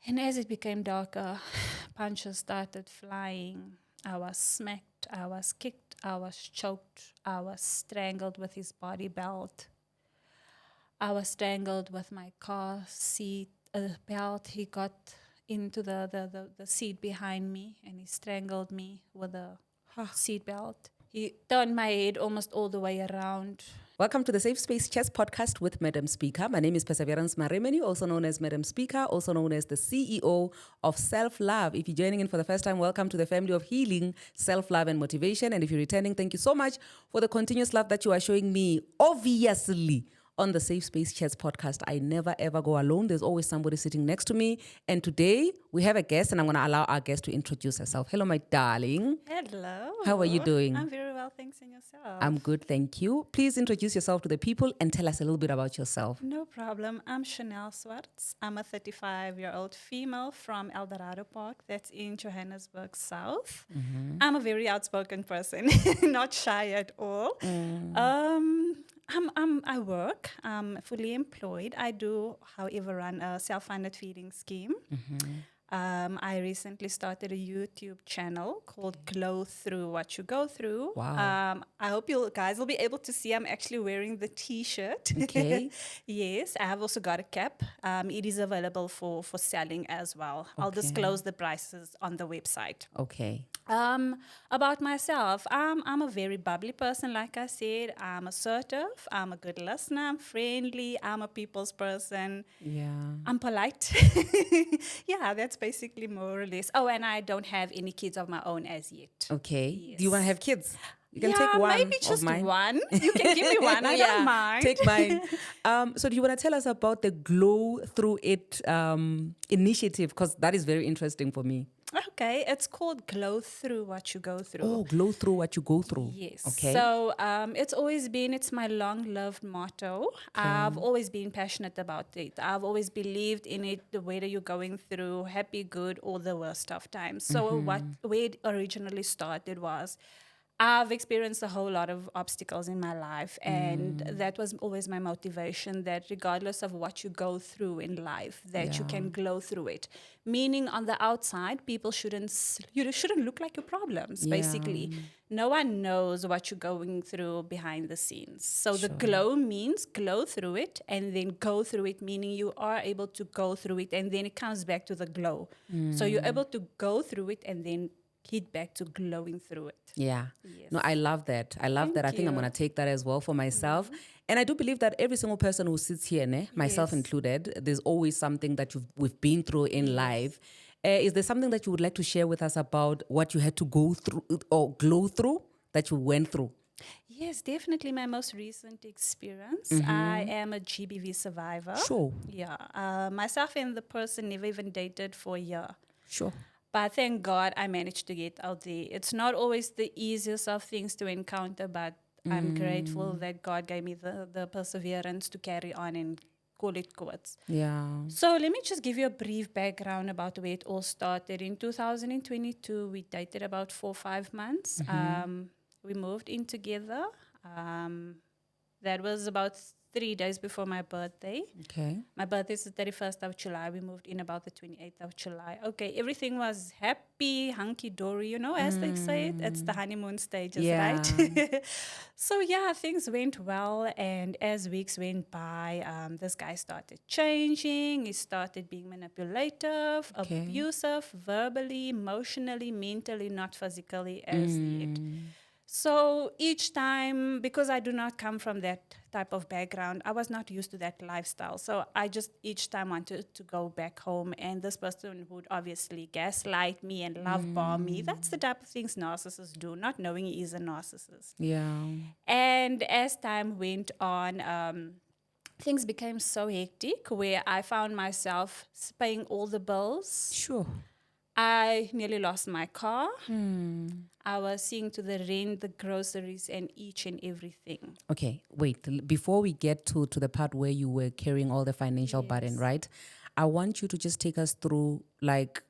And as it became darker, punches started flying. I was smacked, I was kicked, I was choked, I was strangled with his body belt. I was strangled with my car seat belt. He got into the seat behind me and he strangled me with a seat belt. He turned my head almost all the way around. Welcome to the Safe Space Chess Podcast with Madam Speaker. My name is Perseverance Maremeni, also known as Madam Speaker, also known as the CEO of Self-Love. If you're joining in for the first time, welcome to the family of healing, self-love, and motivation. And if you're returning, thank you so much for the continuous love that you are showing me, obviously, on the Safe Space Chats podcast. I never ever go alone. There's always somebody sitting next to me. And today we have a guest, and I'm going to allow our guest to introduce herself. Hello, my darling. Hello. How are you doing? I'm very well, thanks, and yourself? I'm good, thank you. Please introduce yourself to the people and tell us a little bit about yourself. No problem. I'm Chanel Swartz. I'm a 35-year-old female from Eldorado Park. That's in Johannesburg South. Mm-hmm. I'm a very outspoken person, not shy at all. I work. I'm fully employed. I do, however, run a self-funded feeding scheme. I recently started a YouTube channel called Glow Through What You Go Through. Wow. I hope you guys will be able to see I'm actually wearing the T-shirt. Okay. Yes, I have also got a cap. It is available for selling as well. I'll Okay. disclose the prices on the website. Okay. About myself, I'm a very bubbly person, like I said. I'm assertive, I'm a good listener, I'm friendly, I'm a people's person. Yeah. I'm polite. Yeah, that's basically more or less. Oh, and I don't have any kids of my own as yet. Okay. Yes. Do you want to have kids? You can yeah, take one maybe of just mine. one. You can give me one. I don't mind. Take mine. So do you want to tell us about the Glow Through It initiative? Because that is very interesting for me. Okay, it's called Glow Through What You Go Through. Oh, glow through what you go through. Yes. Okay. So it's my long-lived motto. I've always been passionate about it. I've always believed in it, whether you're going through happy, good, or the worst of times. So where it originally started was, I've experienced a whole lot of obstacles in my life, and that was always my motivation, that regardless of what you go through in life, that you can glow through it. Meaning on the outside, people shouldn't look like your problems, basically. No one knows what you're going through behind the scenes. So the glow means glow through it and then go through it, meaning you are able to go through it and then it comes back to the glow. So you're able to go through it and then hit back to glowing through it. Yeah. Yes. No, I love that. I love that. I think I'm you. going to take that as well for myself. And I do believe that every single person who sits here, myself Yes. included, there's always something that we've been through in life. Is there something that you would like to share with us about what you had to go through or glow through that you went through? Yes, definitely my most recent experience. I am a GBV survivor. Sure. Yeah. Myself and the person never even dated for a year. Sure. But thank God I managed to get out there. It's not always the easiest of things to encounter, but I'm grateful that God gave me the perseverance to carry on and call it quits. Yeah. So let me just give you a brief background about where it all started. In 2022, we dated about 4 or 5 months. We moved in together. That was about 3 days before my birthday. Okay. My birthday is the 31st of July. We moved in about the 28th of July. Okay, everything was happy, hunky-dory, as they say it. It's the honeymoon stages, right? So, yeah, things went well. And as weeks went by, this guy started changing. He started being manipulative, abusive, verbally, emotionally, mentally, not physically as yet. So each time, because I do not come from that type of background, I was not used to that lifestyle. So I just each time wanted to go back home, and this person would obviously gaslight me and love bomb me. That's the type of things narcissists do, not knowing he is a narcissist. Yeah. And as time went on, things became so hectic where I found myself paying all the bills. Sure. I nearly lost my car. I was seeing to the rent, the groceries, and each and everything. Okay, wait. Before we get to the part where you were carrying all the financial burden, right? I want you to just take us through like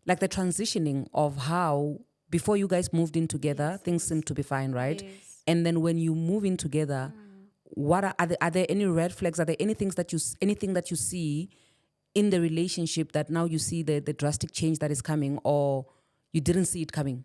the transitioning of how before you guys moved in together, things seemed to be fine, right? Yes. And then when you move in together, what are there any red flags? Are there anything that you see in the relationship that now you see the drastic change that is coming, or you didn't see it coming?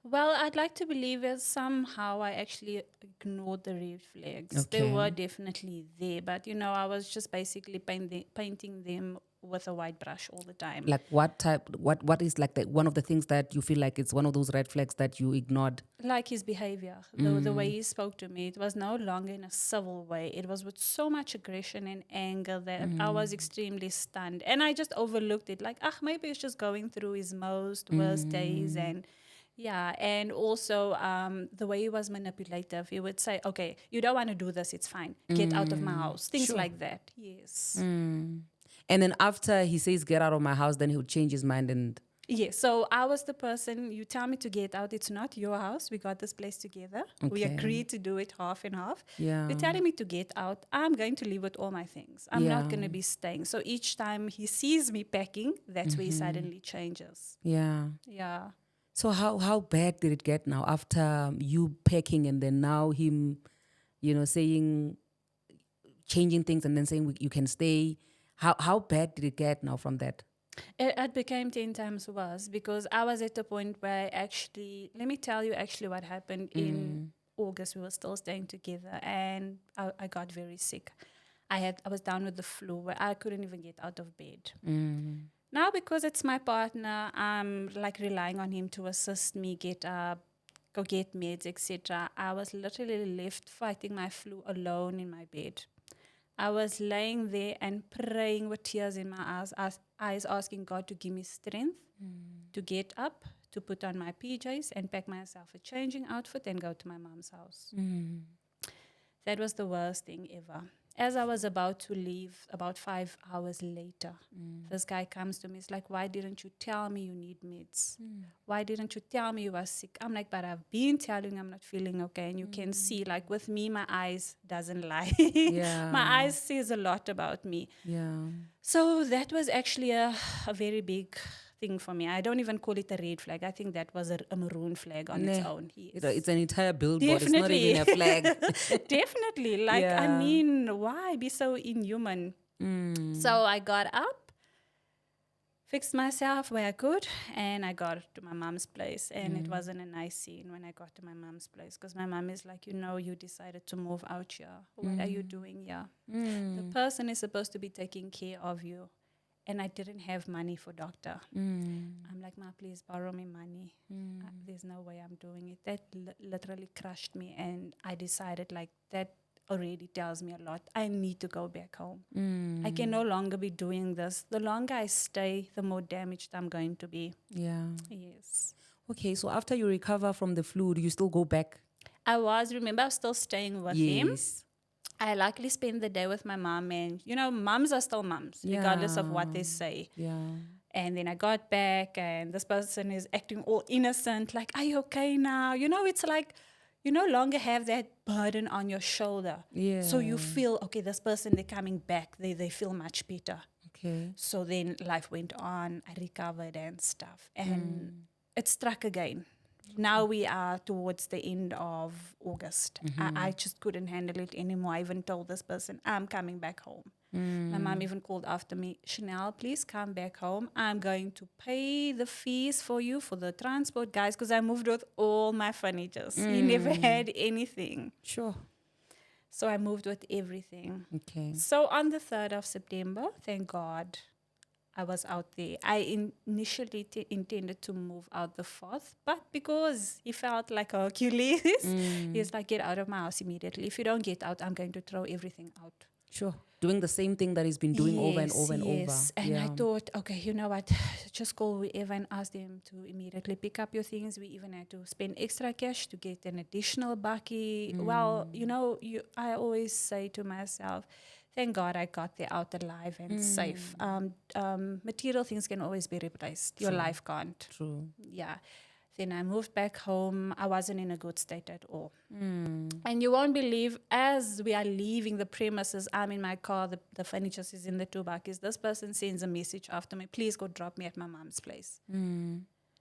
Well, I'd like to believe that somehow I actually ignored the red flags. They Okay. were definitely there, but I was just basically painting them with a white brush all the time. Like what is like one of the things that you feel like it's one of those red flags that you ignored? Like his behavior, the way he spoke to me, it was no longer in a civil way. It was with so much aggression and anger that I was extremely stunned. And I just overlooked it, like, maybe he's just going through his most worst days. And yeah, and also the way he was manipulative. He would say, okay, you don't want to do this, it's fine. Get out of my house. Things Sure. like that. Yes. And then after he says get out of my house, then he'll change his mind and Yes, so I was the person, you tell me to get out, it's not your house. We got this place together. We Okay. agreed to do it half and half. Yeah. You're telling me to get out, I'm going to leave with all my things. I'm not Yeah. going to be staying. So each time he sees me packing, that's where he suddenly changes. yeah. Yeah. So how bad did it get now after you packing and then now him, saying, changing things and then saying you can stay? How bad did it get now from that? It became 10 times worse because I was at a point where let me tell you actually what happened in August. We were still staying together and I got very sick. I was down with the flu where I couldn't even get out of bed. Now, because it's my partner, I'm like relying on him to assist me get up, go get meds, etc. I was literally left fighting my flu alone in my bed. I was laying there and praying with tears in my eyes asking God to give me strength to get up, to put on my PJs and pack myself a changing outfit and go to my mom's house. That was the worst thing ever. As I was about to leave, about 5 hours later, this guy comes to me. He's like, why didn't you tell me you need meds? Why didn't you tell me you were sick? I'm like, but I've been telling you I'm not feeling okay. And you can see, like with me, my eyes doesn't lie. Yeah. My eyes says a lot about me. Yeah. So that was actually a very big thing for me. I don't even call it a red flag. I think that was a maroon flag on its own. Yes. It's an entire billboard. Definitely. It's not even a flag. Definitely. Like, I Yeah. mean, why be so inhuman? So I got up, fixed myself where I could, and I got to my mom's place. And it wasn't a nice scene when I got to my mom's place because my mom is like, you decided to move out here. What are you doing here? The person is supposed to be taking care of you. And I didn't have money for doctor. I'm like, Ma, please borrow me money. There's no way I'm doing it. That literally crushed me. And I decided like that already tells me a lot. I need to go back home. I can no longer be doing this. The longer I stay, the more damaged I'm going to be. Yeah. Yes. Okay, so after you recover from the flu, do you still go back? Remember, I was still staying with him. Yes. I luckily spent the day with my mom, and moms are still moms, regardless of what they say. Yeah. And then I got back, and this person is acting all innocent, like, are you okay now? It's like you no longer have that burden on your shoulder. Yeah. So you feel, okay, this person, they're coming back. They feel much better. Okay. So then life went on. I recovered and stuff. And it struck again. Now we are towards the end of August. I just couldn't handle it anymore. I even told this person, I'm coming back home. My mom even called after me, Chanel, please come back home. I'm going to pay the fees for you for the transport, guys, because I moved with all my furnitures. He never had anything. Sure. So I moved with everything. Okay. So on the 3rd of September, thank God, I was out there. I initially intended to move out the 4th, but because he felt like Hercules, he's like, get out of my house immediately. If you don't get out, I'm going to throw everything out. Sure. Doing the same thing that he's been doing over and over and over. And I thought, okay, you know what? Just call whoever and ask them to immediately pick up your things. We even had to spend extra cash to get an additional bakkie. Well, I always say to myself, thank God I got there out alive and safe. Material things can always be replaced. Your life can't. True. Yeah. Then I moved back home. I wasn't in a good state at all. And you won't believe, as we are leaving the premises, I'm in my car, the furniture is in the 2 bakkies. This person sends a message after me, please go drop me at my mom's place.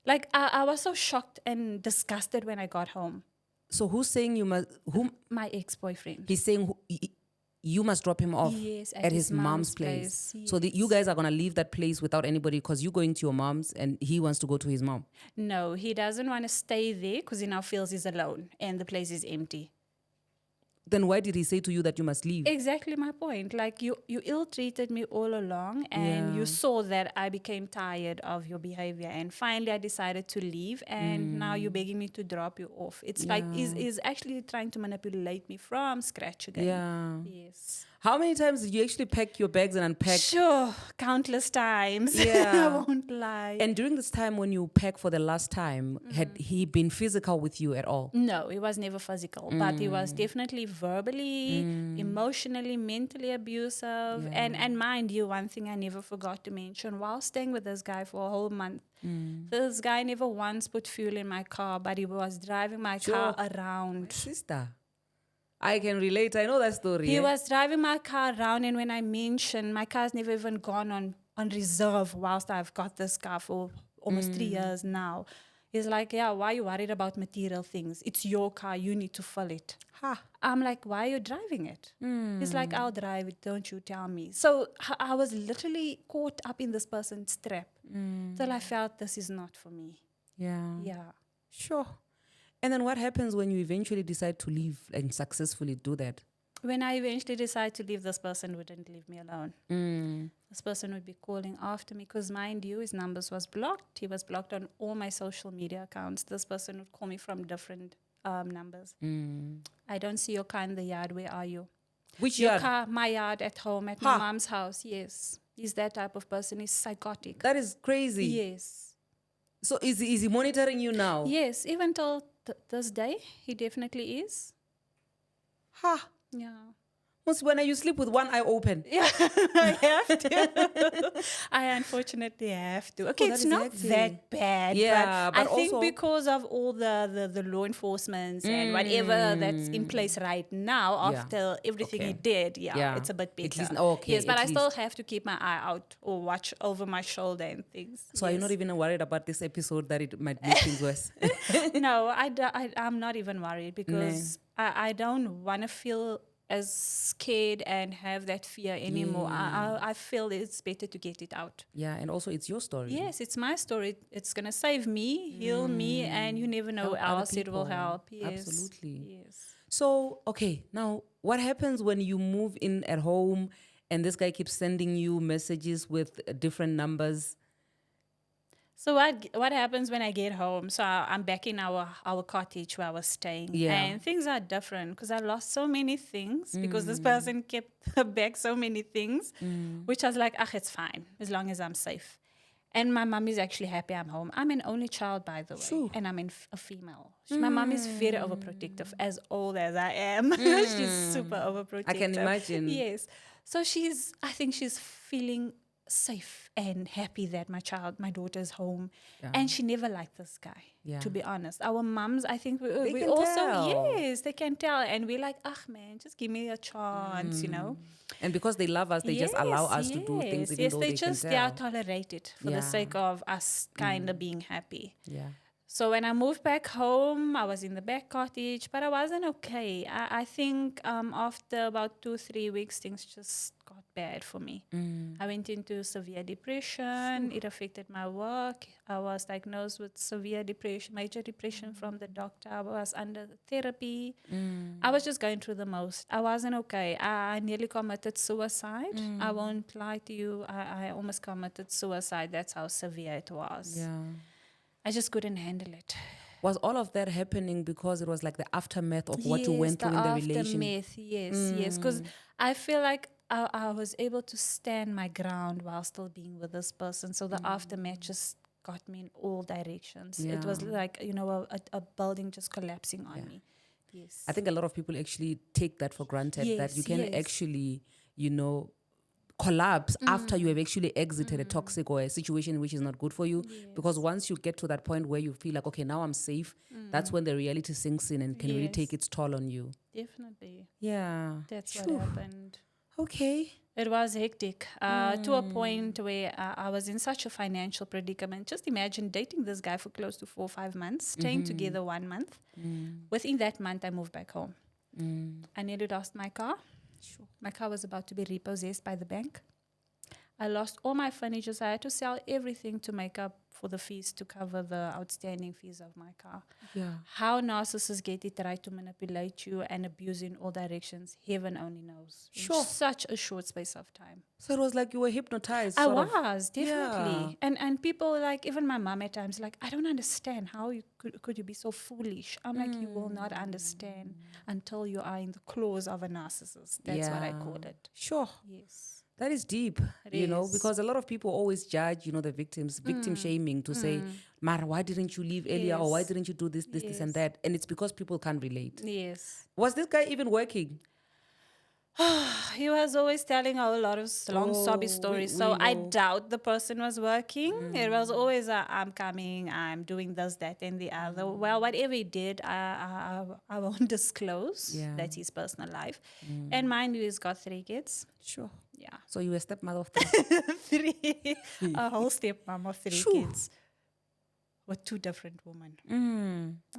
Like, I was so shocked and disgusted when I got home. So who's saying you must, whom? My ex-boyfriend. He's saying, you must drop him off Yes, at his mom's place. So you guys are going to leave that place without anybody because you're going to your mom's and he wants to go to his mom. No, he doesn't want to stay there because he now feels he's alone and the place is empty. Then why did he say to you that you must leave? Exactly my point. Like you ill-treated me all along and you saw that I became tired of your behavior and finally I decided to leave and now you're begging me to drop you off. It's like he's actually trying to manipulate me from scratch again. Yeah. Yes. How many times did you actually pack your bags and unpack? Sure, countless times. Yeah. I won't lie. And during this time when you packed for the last time, had he been physical with you at all? No, he was never physical, but he was definitely verbally, emotionally, mentally abusive. And mind you, one thing I never forgot to mention, while staying with this guy for a whole month, this guy never once put fuel in my car, but he was driving my car around. Sister, I can relate. I know that story. He was driving my car around, and when I mentioned, my car's never even gone on reserve whilst I've got this car for almost 3 years now. He's like, yeah, why are you worried about material things? It's your car. You need to fill it. I'm like, why are you driving it? He's like, I'll drive it. Don't you tell me. So I was literally caught up in this person's trap till I felt this is not for me. Yeah. Sure. And then what happens when you eventually decide to leave and successfully do that? When I eventually decide to leave, this person wouldn't leave me alone. This person would be calling after me because, mind you, his numbers was blocked. He was blocked on all my social media accounts. This person would call me from different numbers. I don't see your car in the yard. Where are you? Which Your yard? car, my yard, at home, at my mom's house. Yes. He's that type of person. He's psychotic. That is crazy. Yes. So is he monitoring you now? Yes. Even till this day, he definitely is. Yeah. Most when you sleep with one eye open. Yeah, I have to. I unfortunately have to. Okay, it's not that bad. Yeah, but I but think also because of all the law enforcement and whatever that's in place right now after everything he did, it's a bit better. At least, okay, yes, but at I still least. have to keep my eye out or watch over my shoulder and things. So are you not even worried about this episode that it might make things worse? No, I'm not even worried because I don't want to feel as scared and have that fear anymore. I feel it's better to get it out. Yeah, and also it's your story. Yes, it's my story. It's going to save me, heal me, and you never know Help how other else it will people. help. Yes. Absolutely. Yes. So, okay, now what happens when you move in at home and this guy keeps sending you messages with different numbers? So what happens when I get home? So I'm back in our cottage where I was staying. Yeah. And things are different because I lost so many things because this person kept back so many things, which I was like, it's fine as long as I'm safe. And my mom is actually happy I'm home. I'm an only child, by the way, Sure. and I'm a female. My mom is very overprotective, as old as I am. She's super overprotective. I can imagine. Yes. So I think she's feeling safe and happy that my daughter's home. And she never liked this guy, to be honest. Our moms, I think we can also, tell. yes, they can tell. And we're like, man, just give me a chance, you know. And because they love us, they just allow us to do things even though they just can tell. tolerate it for the sake of us kind of being happy. Yeah. So when I moved back home, I was in the back cottage, but I wasn't okay. I think after about 2-3 weeks, things just got bad for me. I went into severe depression. It affected my work. I was diagnosed with severe depression, major depression from the doctor. I was under therapy. I was just going through the most. I wasn't okay. I nearly committed suicide. I won't lie to you. I almost committed suicide. That's how severe it was. Yeah. I just couldn't handle it. Was all of that happening because it was like the aftermath of what you went through in the relation? Yes. Because I feel like I was able to stand my ground while still being with this person. So the aftermath just got me in all directions. It was like, a building just collapsing on me. Yes. I think a lot of people actually take that for granted, that you can actually, collapse after you have actually exited a toxic or a situation which is not good for you. Because once you get to that point where you feel like, okay, now I'm safe, that's when the reality sinks in and can really take its toll on you. Definitely. Yeah. That's what happened. Okay. It was hectic to a point where I was in such a financial predicament. Just imagine dating this guy for close to 4 or 5 months, staying together 1 month. Within that month, I moved back home. I nearly lost my car. Sure. My car was about to be repossessed by the bank. I lost all my furniture, so I had to sell everything to make up for the fees to cover the outstanding fees of my car. Yeah. How narcissists get it right to manipulate you and abuse you in all directions, heaven only knows. In Sure. such a short space of time. So it was like you were hypnotized. I sort of. was, Yeah. definitely. And people like, even my mom at times, like, I don't understand how you could you be so foolish. I'm like, you will not understand until you are in the claws of a narcissist. That's what I call it. Sure. Yes. That is deep, It you know, is. because a lot of people always judge, you know, the victims, victim shaming to say, Mara, why didn't you leave earlier? Or why Yes. didn't you do this, this, this, and Yes. that? And it's because people can't relate. Yes. Was this guy even working? He was always telling a lot of long sobby Oh, stories. we So I know. doubt the person was working. It was always I'm coming, I'm doing this, that, and the other. Well, whatever he did, I won't disclose. Yeah. That's his personal life. And mind you, he's got 3 kids. Sure. Yeah. So you were stepmother of three. 3. A whole stepmom of 3 Shoo. kids. With 2 different women.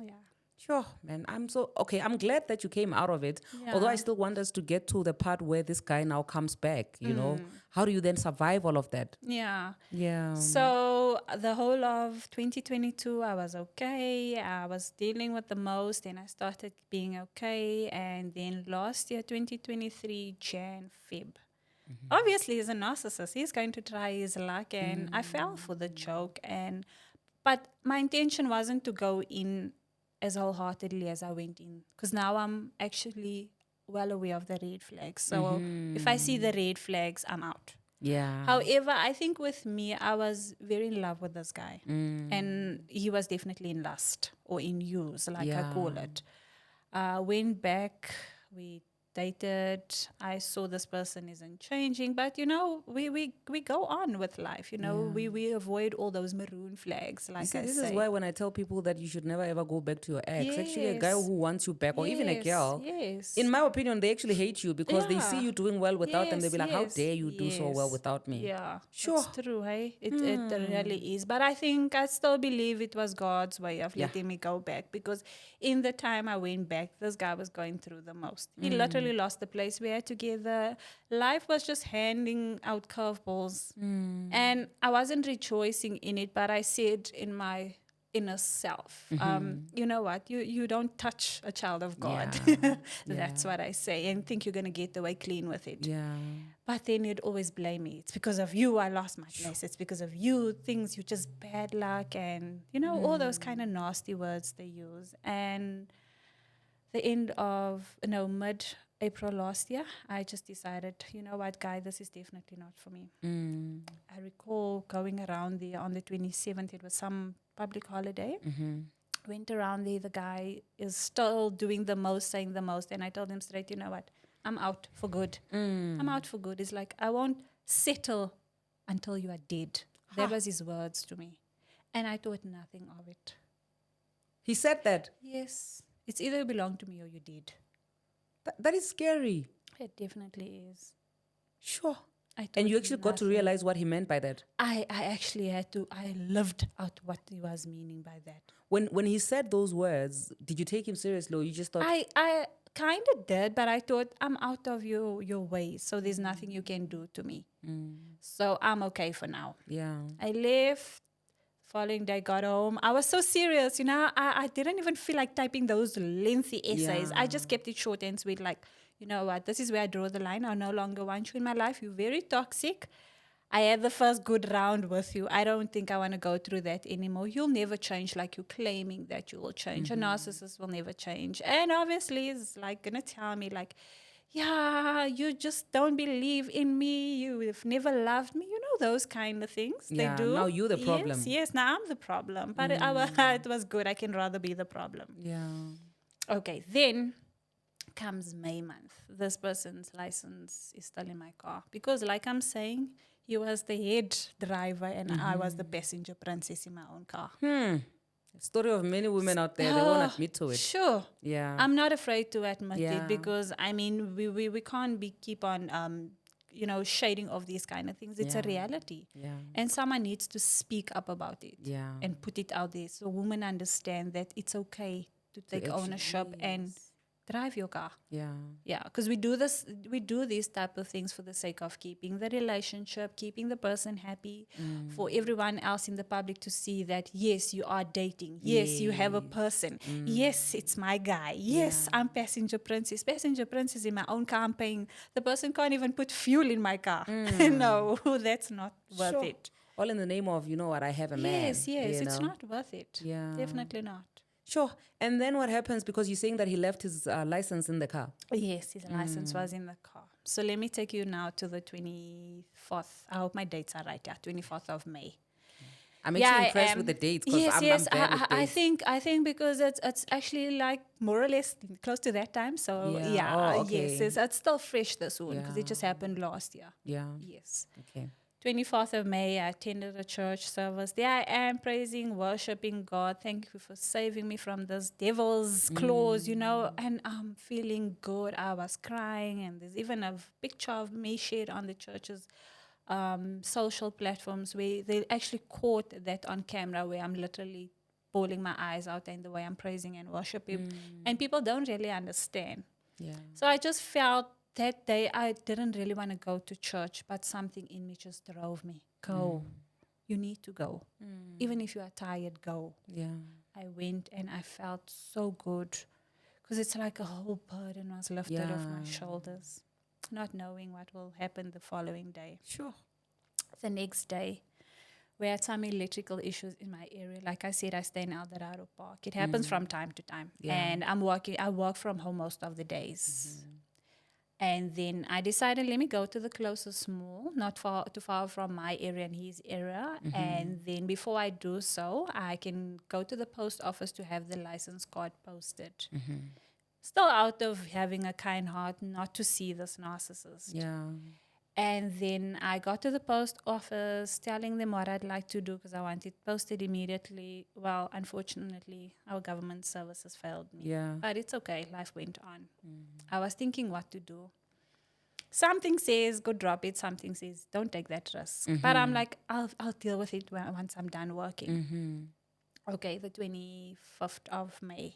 Yeah. Sure, man. I'm glad that you came out of it. Although I Yeah. still want us to get to the part where this guy now comes back, you know. How do you then survive all of that? Yeah. Yeah. So the whole of 2022, I was okay. I was dealing with the most, and I started being okay. And then last year, 2023, Jan, Feb. Obviously, he's a narcissist. He's going to try his luck, and I fell for the joke. But my intention wasn't to go in as wholeheartedly as I went in, because now I'm actually well aware of the red flags. So if I see the red flags, I'm out. Yeah. However, I think with me, I was very in love with this guy. And he was definitely in lust or in use, like I call it. Went back, we dated. I saw this person isn't changing, but you know, we go on with life. You know, we avoid all those maroon flags, like See, I this say. is why when I tell people that you should never ever go back to your ex, actually a guy Yes. who wants you back, or even a girl, Yes. in my opinion, they actually hate you because they see Yeah. you doing well without them. They'll be like, how Yes, dare you do so well yes. without me? Yeah, Sure. it's true, hey? It really is. But I think I still believe it was God's way of Yeah. letting me go back, because in the time I went back, this guy was going through the most. He literally lost the place we had together. Life was just handing out curveballs. And I wasn't rejoicing in it, but I said in my inner self, you know what, you don't touch a child of God. Yeah. That's what I say, and think you're going to get away clean with it. Yeah. But then you'd always blame me. It's because of you I lost my place. It's because of you, things, you just bad luck, and you know, all those kind of nasty words they use. And the end of mid-April last year, I just decided, you know what, guy, this is definitely not for me. I recall going around there on the 27th. It was some public holiday. Went around there. The guy is still doing the most, saying the most. And I told him straight, you know what, I'm out for good. I'm out for good. It's like, I won't settle until you are dead. That was his words to me. And I thought nothing of it. He said that. Yes. It's either you belong to me or you did. That is scary. It definitely is. Sure. I And you thought actually got to nothing. realize what he meant by that. I actually had to, I lived out what he was meaning by that. When he said those words, did you take him seriously or you just thought, I kind of did, but I thought, I'm out of your way, so there's nothing you can do to me. So I'm okay for now. yeah. I left. Following day, got home. I was so serious, you know. I didn't even feel like typing those lengthy essays. I just kept it short and sweet. Like, you know what? This is where I draw the line. I no longer want you in my life. You're very toxic. I had the first good round with you. I don't think I want to go through that anymore. You'll never change like you're claiming that you will change. A narcissist will never change. And obviously, it's like going to tell me like, yeah, you just don't believe in me. You've never loved me. You know, those kind of things. Yeah, They do. now you're the problem. Yes, now I'm the problem. But it was good. I can rather be the problem. Yeah. Okay, then comes May month. This person's license is still in my car. Because like I'm saying, he was the head driver and I was the passenger princess in my own car. Story of many women out there, they won't admit to it. Sure. Yeah. I'm not afraid to admit Yeah. it, because I mean we can't keep on shading off these kind of things. It's a Yeah. reality. Yeah. And someone needs to speak up about it. Yeah. And put it out there so women understand that it's okay to take actually- ownership and drive your car. Yeah. Yeah, because we do these type of things for the sake of keeping the relationship, keeping the person happy, for everyone else in the public to see that, yes, you are dating. Yes, you have a person. Yes, it's my guy. Yes, I'm passenger princess. Passenger princess in my own car, I'm paying. The person can't even put fuel in my car. No, that's not worth it. All in the name of, you know what, I have a man. Yes, you it's know? not worth it. Yeah. Definitely not. Sure. And then what happens, because you're saying that he left his license in the car? Yes, his license was in the car. So let me take you now to the 24th. I hope my dates are right. Yeah, 24th of May. I'm Yeah, actually I impressed am. with the dates because Yes, I'm yes. bad with dates. I think because it's actually like more or less close to that time. So Yeah. Oh, okay. yes, it's still fresh this one because it just Yeah. happened last year. Yeah. Yes. Okay. 24th of May, I attended a church service. There I am praising, worshiping God. Thank you for saving me from this devil's claws, you know. And I'm feeling good. I was crying, and there's even a picture of me shared on the church's social platforms where they actually caught that on camera, where I'm literally bawling my eyes out in the way I'm praising and worshiping. And people don't really understand. Yeah. So I just felt that day I didn't really want to go to church, but something in me just drove me. Go. You need to go. Even if you are tired, go. Yeah. I went and I felt so good because it's like a whole burden was lifted off my shoulders, not knowing what will happen the following day. Sure. The next day, we had some electrical issues in my area. Like I said, I stay in Eldorado Park. It happens from time to time. Yeah. And I work from home most of the days. And then I decided, let me go to the closest mall, not too far from my area and his area. And then before I do so, I can go to the post office to have the license card posted. Still out of having a kind heart not to see this narcissist. Yeah. And then I got to the post office telling them what I'd like to do because I want it posted immediately. Well, unfortunately, our government services failed me. Yeah. But it's okay. Life went on. I was thinking what to do. Something says, go drop it. Something says, don't take that risk. But I'm like, I'll deal with it once I'm done working. Okay, the 25th of May.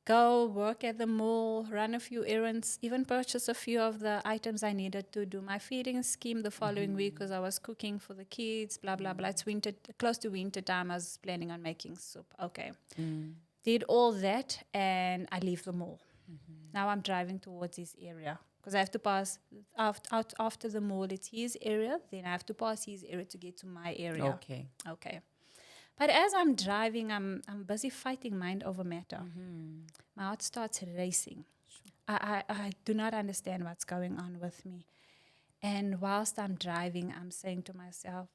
Go work at the mall, run a few errands, even purchase a few of the items I needed to do my feeding scheme the following week because I was cooking for the kids, blah, blah, blah. It's winter, close to winter time. I was planning on making soup. Okay. Did all that and I leave the mall. Now I'm driving towards his area because I have to pass out after the mall. It's his area. Then I have to pass his area to get to my area. Okay. But as I'm driving, I'm busy fighting mind over matter. My heart starts racing. I do not understand what's going on with me. And whilst I'm driving, I'm saying to myself,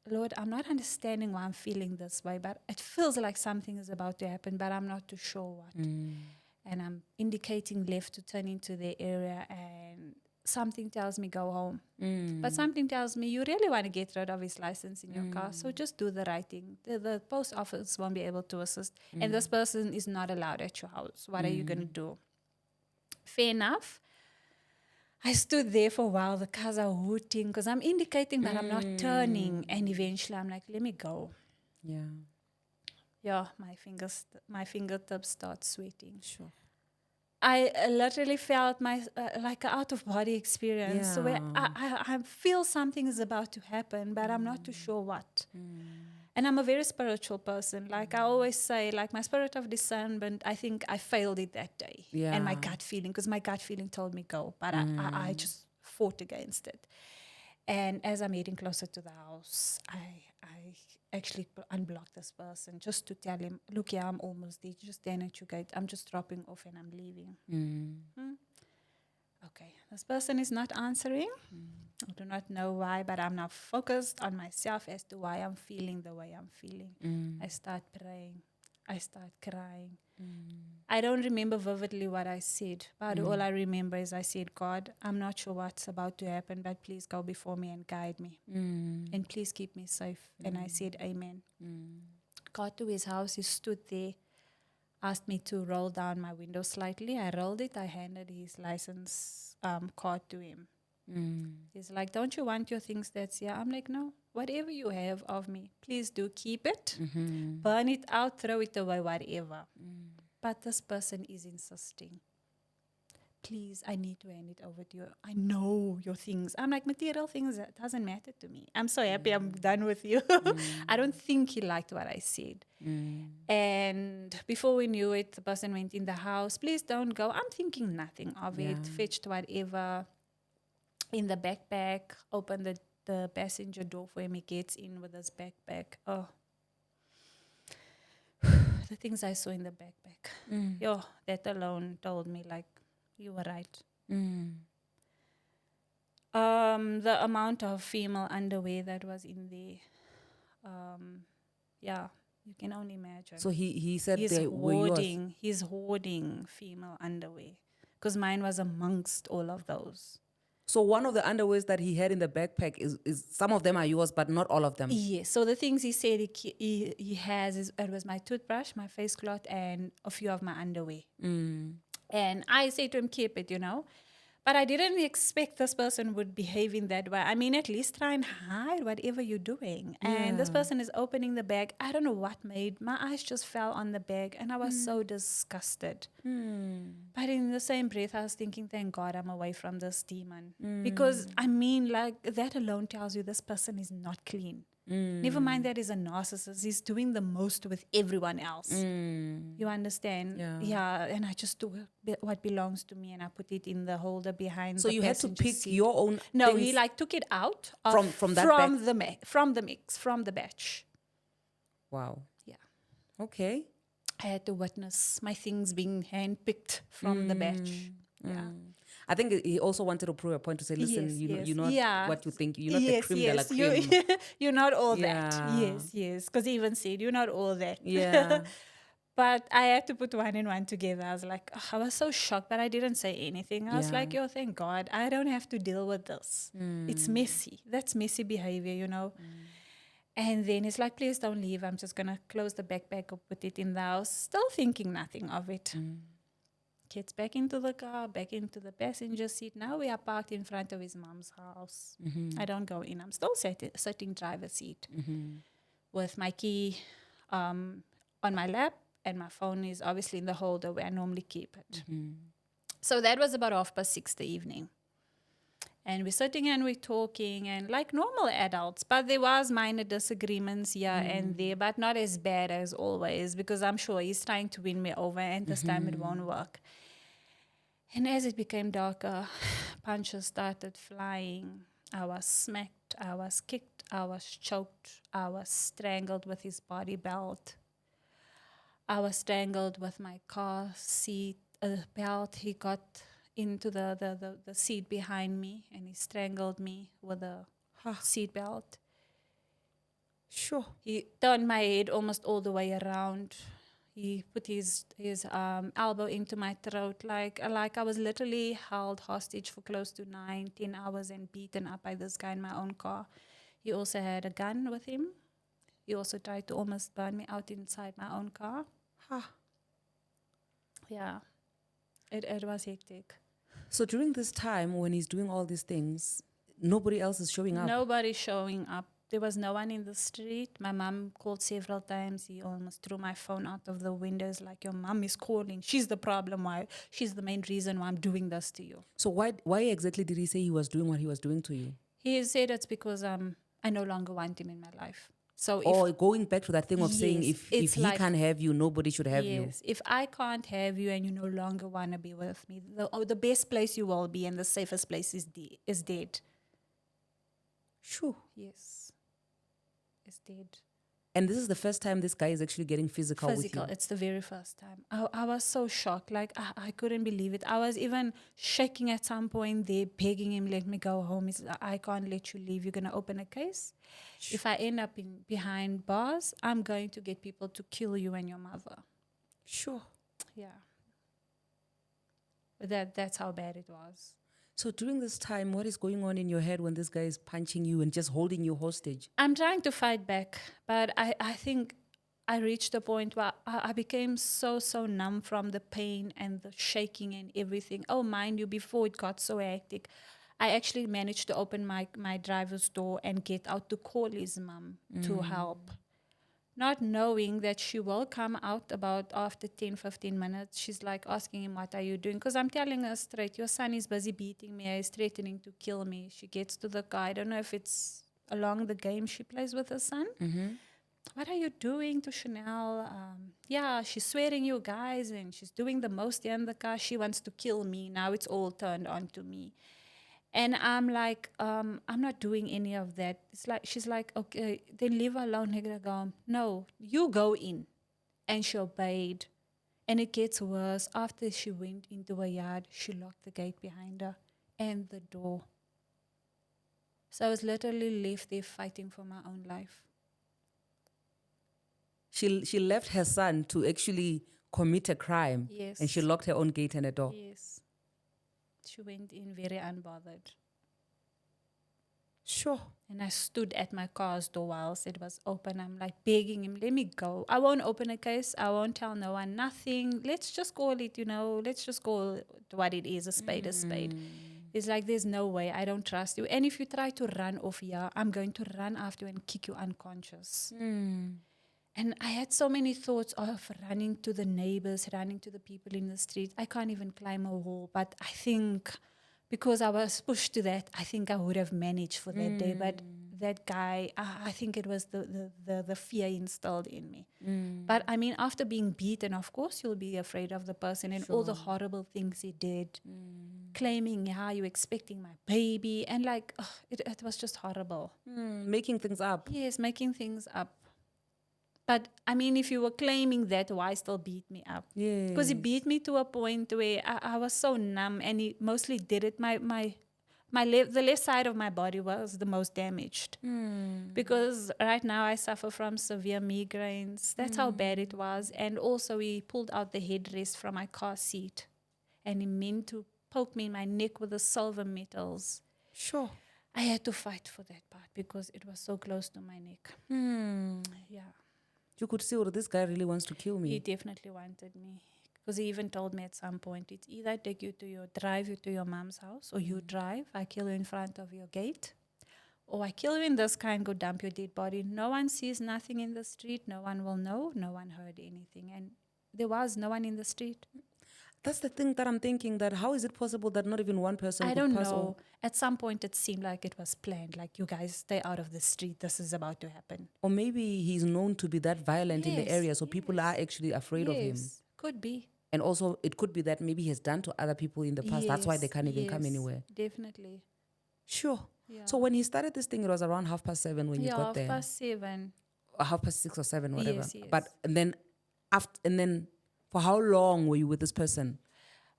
Lord, I'm not understanding why I'm feeling this way, but it feels like something is about to happen, but I'm not too sure what. And I'm indicating left to turn into the area, and something tells me go home. But something tells me you really want to get rid of his license in your car, so just do the right thing. The post office won't be able to assist, and this person is not allowed at your house. What are you going to do? Fair enough. I stood there for a while. The cars are hooting because I'm indicating, but I'm not turning. And eventually I'm like, let me go. Yeah, my fingertips start sweating. Sure. I literally felt my like an out-of-body experience. So where I feel something is about to happen, but I'm not too sure what. And I'm a very spiritual person. Like I always say, like my spirit of discernment, I think I failed it that day. And my gut feeling, because my gut feeling told me go, but I just fought against it. And as I'm heading closer to the house, I actually unblocked this person just to tell him, look, yeah, I'm almost there. Just stand at your gate. I'm just dropping off and I'm leaving. Okay, this person is not answering. I do not know why, but I'm now focused on myself as to why I'm feeling the way I'm feeling. I start praying. I start crying. I don't remember vividly what I said, but all I remember is I said, God, I'm not sure what's about to happen, but please go before me and guide me. And please keep me safe. And I said, amen. Got to his house. He stood there, asked me to roll down my window slightly. I rolled it. I handed his license card to him. He's like, don't you want your things that's here? I'm like, no, whatever you have of me, please do keep it. Burn it out, throw it away, whatever. But this person is insisting. please, I need to hand it over to you. I know your things. I'm like, material things, that doesn't matter to me. I'm so happy I'm done with you. I don't think he liked what I said. And before we knew it, the person went in the house. Please don't go. I'm thinking nothing of it. Fetched whatever in the backpack, opened the passenger door for him. He gets in with his backpack. Oh, the things I saw in the backpack. Yo, that alone told me, like, you were right. The amount of female underwear that was in there, yeah, you can only imagine. So he said he's they were yours. He's hoarding female underwear because mine was amongst all of those. So one of the underwears that he had in the backpack is some of them are yours, but not all of them. Yes. So the things he said he has is it was my toothbrush, my face cloth, and a few of my underwear. And I say to him, keep it, But I didn't expect this person would behave in that way. I mean, at least try and hide whatever you're doing. And this person is opening the bag. I don't know what made. My eyes just fell on the bag and I was so disgusted. But in the same breath, I was thinking, thank God I'm away from this demon. Because, I mean, like, that alone tells you this person is not clean. Never mind that he's a narcissist. He's doing the most with everyone else. You understand? Yeah. And I just took what belongs to me and I put it in the holder behind. So the you had to pick seat. your own. No, things he like took it out from the mix, from the batch. Wow. Yeah. Okay. I had to witness my things being handpicked from the batch. Yeah. I think he also wanted to prove a point to say, listen, you're not what you think. You're not the creme de la creme. You're not all that. Yes. Because he even said, you're not all that. Yeah. But I had to put one and one together. I was like, I was so shocked, but I didn't say anything. I was like, yo, thank God. I don't have to deal with this. It's messy. That's messy behavior, And then he's like, please don't leave. I'm just going to close the backpack or put it in the house. Still thinking nothing of it. Gets back into the car, back into the passenger seat. Now we are parked in front of his mom's house. I don't go in. I'm still sitting driver's seat with my key on my lap, and my phone is obviously in the holder where I normally keep it. So that was about 6:30 the evening. And we're sitting and we're talking and like normal adults, but there was minor disagreements here and there, but not as bad as always, because I'm sure he's trying to win me over and this time it won't work. And as it became darker, punches started flying. I was smacked, I was kicked, I was choked, I was strangled with his body belt. I was strangled with my car seat belt. He got into the seat behind me and he strangled me with a seat belt. Sure. He turned my head almost all the way around. He put his elbow into my throat like I was literally held hostage for close to 9-10 hours and beaten up by this guy in my own car. He also had a gun with him. He also tried to almost burn me out inside my own car. Yeah, it was hectic. So during this time when he's doing all these things, nobody else is showing up? Nobody's showing up. There was no one in the street. My mom called several times. He almost threw my phone out of the windows like, your mom is calling. She's the problem. Why? She's the main reason why I'm doing this to you. So why exactly did he say he was doing what he was doing to you? He said it's because I no longer want him in my life. So going back to that thing of saying if he can't have you, nobody should have you. Yes, if I can't have you and you no longer want to be with me, the best place you will be and the safest place is dead. Sure. Yes. Is dead. And this is the first time this guy is actually getting physical with you? It's the very first time. I was so shocked. Like, I couldn't believe it. I was even shaking at some point there, begging him, let me go home. I can't let you leave. You're going to open a case. Sure. If I end up behind bars, I'm going to get people to kill you and your mother. Sure. Yeah. But that's how bad it was. So during this time, what is going on in your head when this guy is punching you and just holding you hostage? I'm trying to fight back, but I think I reached a point where I became so numb from the pain and the shaking and everything. Oh, mind you, before it got so hectic, I actually managed to open my driver's door and get out to call his mom to help. not knowing that she will come out about after 10, 15 minutes. She's like asking him, what are you doing? Because I'm telling her straight, your son is busy beating me. He's threatening to kill me. She gets to the car. I don't know if it's along the game she plays with her son. What are you doing to Chanel? Yeah, she's swearing you guys and she's doing the most in the car. She wants to kill me. Now it's all turned on to me. And I'm like, I'm not doing any of that. It's like, she's like, okay, then leave her alone. I go, no, you go in. And she obeyed. And it gets worse. After she went into her yard, she locked the gate behind her and the door. So I was literally left there fighting for my own life. She left her son to actually commit a crime. Yes. And she locked her own gate and a door. Yes. She went in very unbothered. Sure. And I stood at my car's door whilst it was open. I'm like begging him, let me go. I won't open a case. I won't tell no one, nothing. Let's just call it, let's just call it what it is, a spade, a spade. It's like, there's no way. I don't trust you. And if you try to run off here, I'm going to run after you and kick you unconscious. And I had so many thoughts of running to the neighbors, running to the people in the street. I can't even climb a wall. But I think because I was pushed to that, I think I would have managed for that day. But that guy, I think it was the fear instilled in me. But I mean, after being beaten, of course, you'll be afraid of the person and all the horrible things he did. Claiming, yeah, you're expecting my baby. And like, it was just horrible. Making things up. Yes, making things up. But I mean, if you were claiming that, why still beat me up? Yeah. Because he beat me to a point where I was so numb, and he mostly did it. The left side of my body was the most damaged. Because right now I suffer from severe migraines. That's how bad it was. And also he pulled out the headrest from my car seat, and he meant to poke me in my neck with the silver metals. Sure. I had to fight for that part because it was so close to my neck. Yeah. You could see, this guy really wants to kill me. He definitely wanted me. Because he even told me at some point, it's either I take you to drive you to your mom's house, or you drive, I kill you in front of your gate, or I kill you in this car and go dump your dead body. No one sees nothing in the street. No one will know. No one heard anything. And there was no one in the street. That's the thing that I'm thinking, that how is it possible that not even one person I could don't pass know. At some point, it seemed like it was planned. Like, you guys stay out of the street. This is about to happen. Or maybe he's known to be that violent in the Yes, area, so people are actually afraid of him. Could be. And also, it could be that maybe he has done to other people in the past. That's why they can't even come anywhere. Definitely. Sure. Yeah. So when he started this thing, it was around 7:30 when you got there. 7:30. Or 6:30 or 7, whatever. Yes, yes. But and then for how long were you with this person?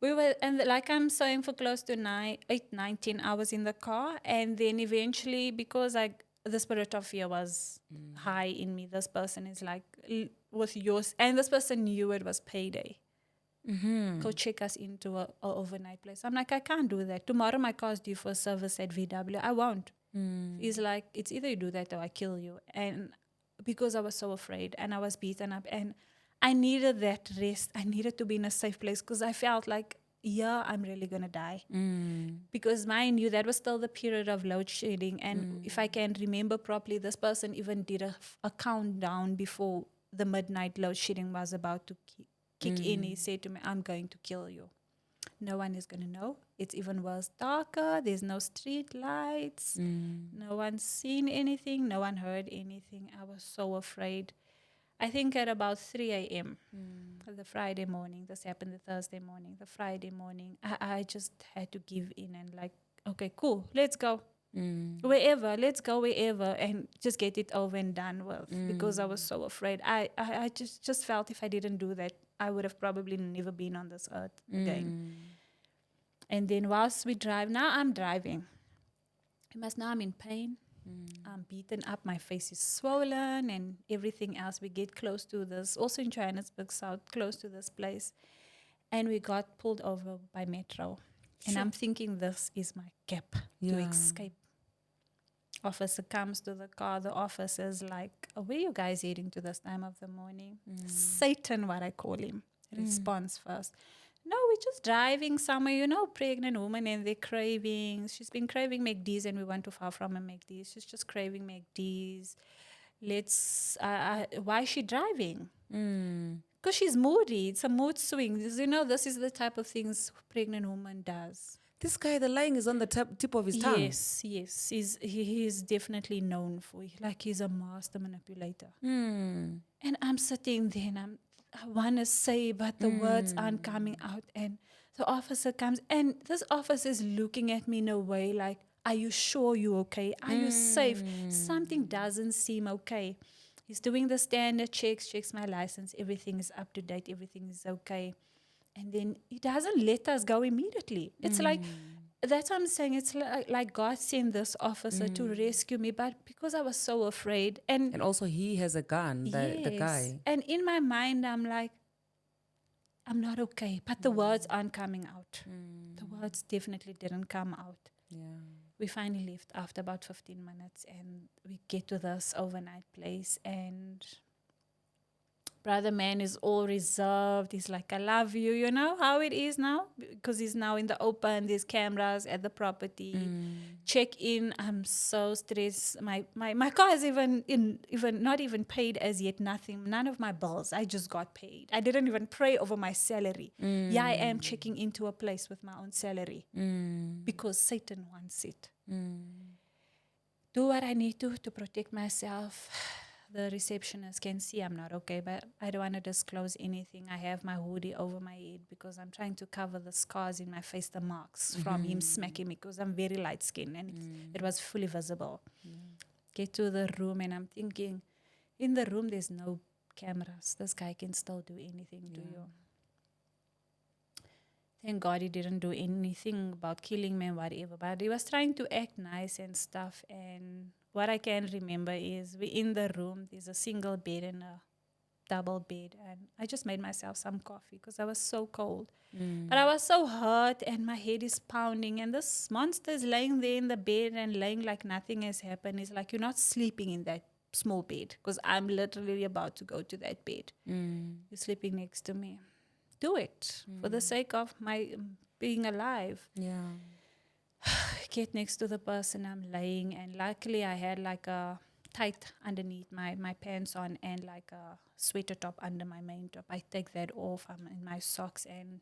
We were, and like I'm saying, for close to 10 hours in the car. And then eventually, because the spirit of fear was high in me, this person is like, with yours, and this person knew it was payday. Go check us into a overnight place. I'm like, I can't do that. Tomorrow my car's due for service at VW. I won't. He's like, it's either you do that or I kill you. And because I was so afraid and I was beaten up and I needed that rest. I needed to be in a safe place because I felt like, yeah, I'm really going to die. Because mind you, that was still the period of load shedding. And if I can remember properly, this person even did a countdown before the midnight load shedding was about to kick in. He said to me, I'm going to kill you. No one is going to know. It's even worse, darker. There's no street lights. No one's seen anything. No one heard anything. I was so afraid. I think at about 3 a.m. The Friday morning, this happened the Thursday morning, the Friday morning, I just had to give in and like, okay, cool, let's go. Let's go wherever and just get it over and done with because I was so afraid. I just felt if I didn't do that, I would have probably never been on this earth again. And then whilst we drive, now I'm driving. Now I'm in pain. I'm beaten up. My face is swollen and everything else. We get close to this, also in Johannesburg South, close to this place. And we got pulled over by Metro. And I'm thinking this is my gap to escape. Officer comes to the car. The officer's like, where are you guys heading to this time of the morning? Satan, what I call him, responds first. No, we're just driving somewhere, pregnant woman and they're cravings. She's been craving McD's and we weren't too far from a McD's. She's just craving McD's. why is she driving? Mm. Because she's moody. It's a mood swings. This is the type of things pregnant woman does. This guy, the lying is on the tip of his tongue. Yes. He's definitely known for it. Like he's a master manipulator. Mm. And I'm sitting there and I want to say, but the words aren't coming out. And the officer comes, and this officer is looking at me in a way like, are you sure you're okay? Are you safe? Something doesn't seem okay. He's doing the standard checks my license. Everything is up to date. Everything is okay. And then he doesn't let us go immediately. It's like, that's what I'm saying. It's like God sent this officer to rescue me. But because I was so afraid. And also he has a gun, the guy. And in my mind, I'm like, I'm not okay. But the words aren't coming out. The words definitely didn't come out. Yeah. We finally left after about 15 minutes, and we get to this overnight place, and brother man is all reserved. He's like, I love you. You know how it is now? Because he's now in the open. There's cameras at the property. Check in. I'm so stressed. My car is even not even paid as yet. Nothing. None of my bills. I just got paid. I didn't even pray over my salary. Yeah, I am checking into a place with my own salary. Because Satan wants it. Do what I need to protect myself. The receptionist can see I'm not okay, but I don't want to disclose anything. I have my hoodie over my head because I'm trying to cover the scars in my face, the marks from him smacking me, because I'm very light skinned, and it was fully visible. Get to the room, and I'm thinking, in the room there's no cameras. This guy can still do anything to you. Thank God he didn't do anything about killing me and whatever, but he was trying to act nice and stuff. And what I can remember is we in the room, there's a single bed and a double bed, and I just made myself some coffee because I was so cold. But I was so hurt and my head is pounding, and this monster is laying there in the bed and laying like nothing has happened. It's like, you're not sleeping in that small bed, because I'm literally about to go to that bed. You're sleeping next to me. Do it for the sake of my being alive. Yeah. Get next to the person I'm laying, and luckily I had like a tight underneath my pants on and like a sweater top under my main top. I take that off. I'm in my socks and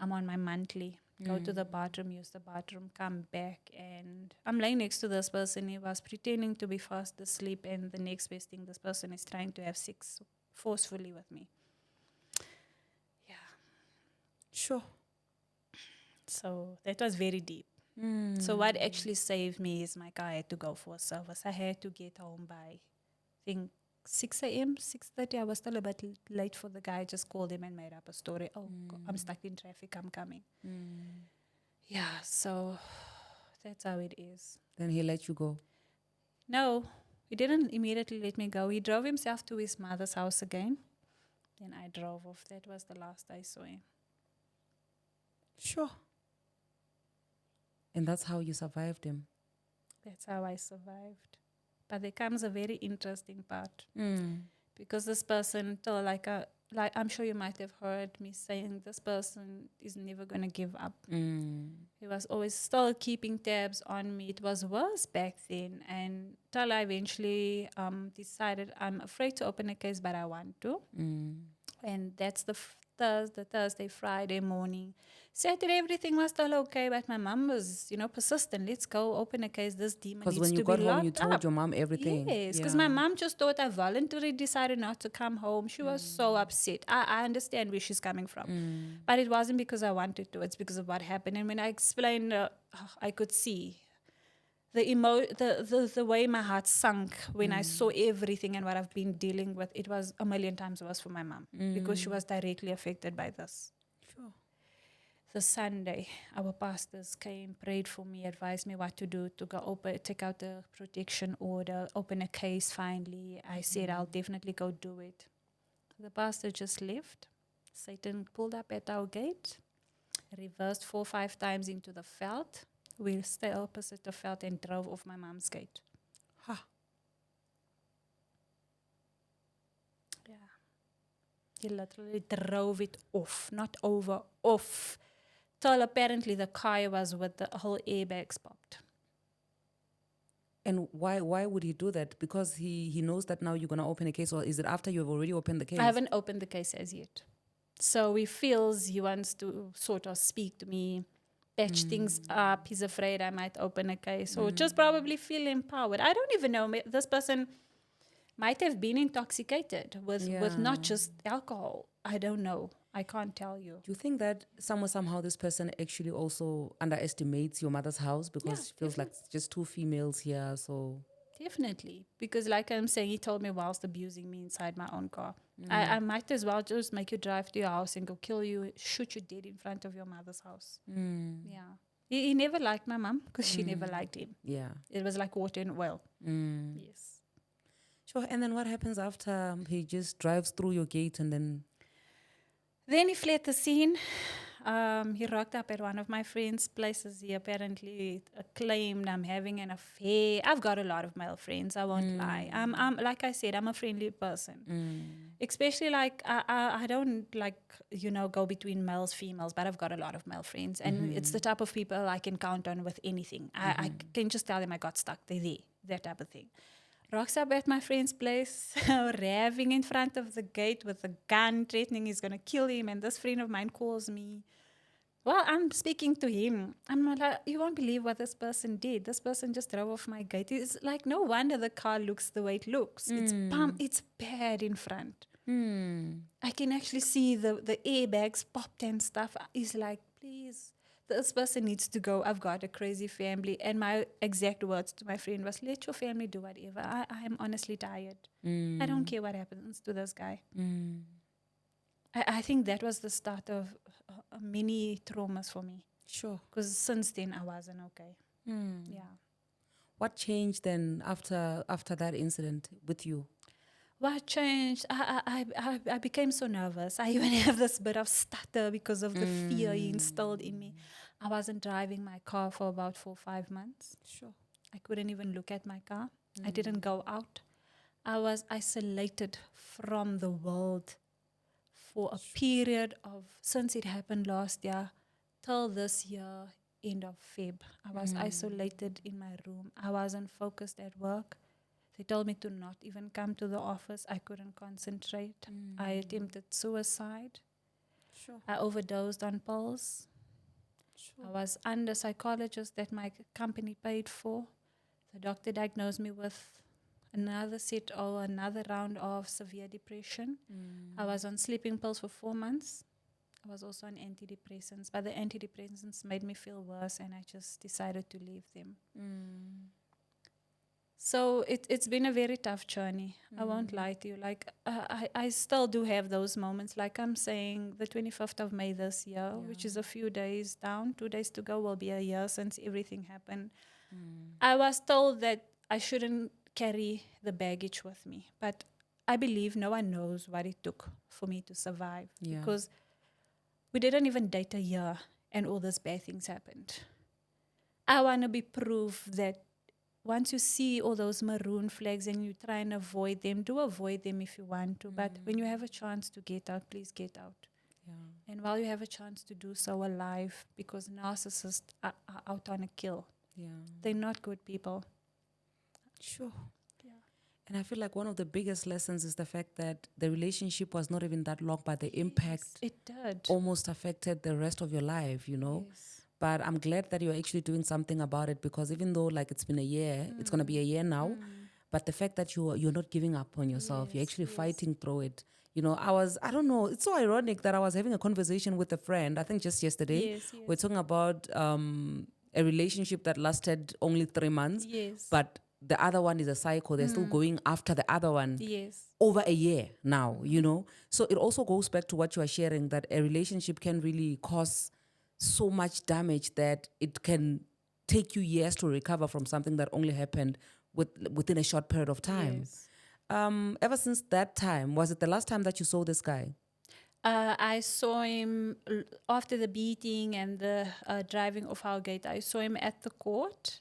I'm on my monthly. Go to the bathroom, use the bathroom, come back, and I'm laying next to this person. He was pretending to be fast asleep, and the next best thing, this person is trying to have sex forcefully with me. Sure. So that was very deep. So what actually saved me is my car had to go for a service. I had to get home by, I think, 6 a.m., 6:30. I was still a bit late for the guy. I just called him and made up a story. Oh, I'm stuck in traffic. I'm coming. Yeah, so that's how it is. Then he let you go? No, he didn't immediately let me go. He drove himself to his mother's house again. Then I drove off. That was the last I saw him. Sure. And that's how you survived him? That's how I survived. But there comes a very interesting part. Because this person, like I'm sure you might have heard me saying, this person is never going to give up. He was always still keeping tabs on me. It was worse back then. And till I eventually decided I'm afraid to open a case, but I want to. And that's the Thursday, Friday morning. Saturday, everything was still okay, but my mom was, persistent. Let's go open a case. This demon needs to be locked up. Because when you got home, you told your mom everything. Yes, because my mom just thought I voluntarily decided not to come home. She was so upset. I understand where she's coming from. But it wasn't because I wanted to. It's because of what happened. And when I explained, I could see the way my heart sunk when I saw everything and what I've been dealing with. It was a million times worse for my mom because she was directly affected by this. Sure. The Sunday, our pastors came, prayed for me, advised me what to do, to go take out the protection order, open a case finally. I said, I'll definitely go do it. The pastor just left. Satan pulled up at our gate, reversed 4 or 5 times into the veld. We stayed opposite the veld and drove off my mom's gate. Yeah. He literally drove it off, not over, off. Till apparently the car was with the whole airbags popped. And why would he do that? Because he knows that now you're going to open a case, or is it after you've already opened the case? I haven't opened the case as yet. So he feels he wants to sort of speak to me, patch things up. He's afraid I might open a case or just probably feel empowered. I don't even know. This person might have been intoxicated with not just alcohol. I don't know. I can't tell you. Do you think that somehow this person actually also underestimates your mother's house because she feels like it's just two females here? So Definitely. Because like I'm saying, he told me whilst abusing me inside my own car. I might as well just make you drive to your house and go kill you, shoot you dead in front of your mother's house. Yeah. He never liked my mom because she never liked him. yeah. It was like water and oil. Yes. Sure. And then what happens after he just drives through your gate and then... Then he fled the scene. He rocked up at one of my friends' places. He apparently claimed I'm having an affair. I've got a lot of male friends. I won't lie. I'm like I said, I'm a friendly person. Especially like I don't like go between males, females, but I've got a lot of male friends, and it's the type of people I can count on with anything. I can just tell them I got stuck. They're there, that type of thing. Rocks up at my friend's place, raving in front of the gate with a gun, threatening he's going to kill him. And this friend of mine calls me. Well, I'm speaking to him. I'm like, you won't believe what this person did. This person just drove off my gate. It's like, no wonder the car looks the way it looks. It's bad in front. I can actually see the airbags popped and stuff. He's like, please, this person needs to go. I've got a crazy family. And my exact words to my friend was, let your family do whatever. I am honestly tired. I don't care what happens to this guy. I think that was the start of many traumas for me. Sure. Because since then, I wasn't okay. Yeah. What changed then after that incident with you? What changed? I became so nervous. I even have this bit of stutter because of the fear he instilled in me. I wasn't driving my car for about 4 or 5 months. Sure. I couldn't even look at my car. I didn't go out. I was isolated from the world for a period of, since it happened last year till this year, end of Feb. I was isolated in my room. I wasn't focused at work. They told me to not even come to the office. I couldn't concentrate. I attempted suicide. Sure. I overdosed on pills. Sure. I was under psychologist that my company paid for. The doctor diagnosed me with another round of severe depression. I was on sleeping pills for 4 months. I was also on antidepressants, but the antidepressants made me feel worse, and I just decided to leave them. So it's been a very tough journey. I won't lie to you. Like I still do have those moments. Like I'm saying, the 25th of May this year, which is a few days down, 2 days to go, will be a year since everything happened. I was told that I shouldn't carry the baggage with me, but I believe no one knows what it took for me to survive, because we didn't even date a year and all these bad things happened. I want to be proof that once you see all those maroon flags and you try and avoid them, do avoid them if you want to. But when you have a chance to get out, please get out. And while you have a chance to do so, alive, because narcissists are out on a kill. They're not good people. Sure. And I feel like one of the biggest lessons is the fact that the relationship was not even that long, but the impact it did almost affected the rest of your life, But I'm glad that you're actually doing something about it, because even though like it's been a year, it's going to be a year now, but the fact that you're not giving up on yourself, you're actually fighting through it. I don't know, it's so ironic that I was having a conversation with a friend, I think just yesterday. We're talking about a relationship that lasted only 3 months, but the other one is a cycle. They're still going after the other one over a year now, So it also goes back to what you are sharing, that a relationship can really cause so much damage that it can take you years to recover from something that only happened within a short period of time. Ever since that time, was it the last time that you saw this guy? I saw him after the beating and the driving off our gate. I saw him at the court